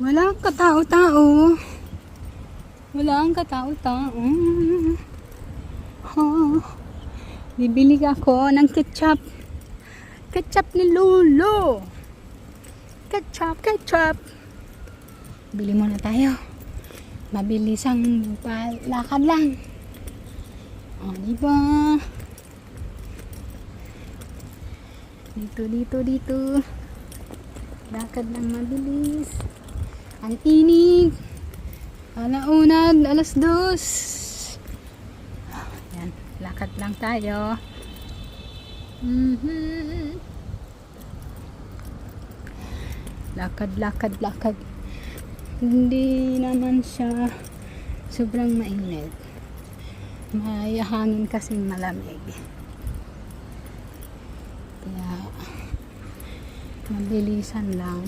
Walang katao-tao. Walang katao-tao. Bibili ako ng ketchup. Ketchup ni Lolo. Ketchup. Bili muna tayo. Mabilisang lakad lang. Diba? Dito. Lakad lang mabilis. Ang tinig. Alauna, 2:00. Yan, lakad lang tayo. Lakad. Hindi naman siya sobrang mainit. May hangin kasing malamig. Kaya mabilisan lang.